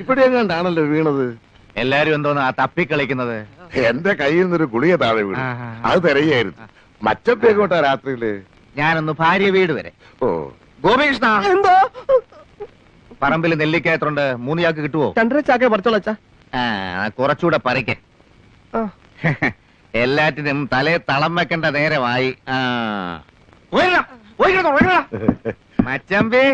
ഇവിടെ എങ്ങാണ്ടാണല്ലോ വീണത്. എല്ലാരും എന്തോന്നാ തപ്പിക്കളിക്കുന്നത്? എന്റെ കയ്യിൽ നിന്നൊരു ഗുളിക താഴെ വീണു. അത് തിരയായിരുന്നു. മച്ചത്തേക്കോട്ടാ രാത്രിയില്. ഞാനൊന്ന് ഭാര്യ വീട് വരെ. ഓ ഗോപികൃഷ്ണ, എന്തോ പറമ്പിൽ നെല്ലിക്കായത്തുണ്ട്, 3 ചാക്ക് കിട്ടുവോ? 2.5 ചാക്കേ പറിച്ചോളച്ചാ. കുറച്ചുകൂടെ പറിക്ക്. എല്ലാറ്റിനും തലേ തളം വെക്കേണ്ട നേരമായി. മച്ചമ്പി,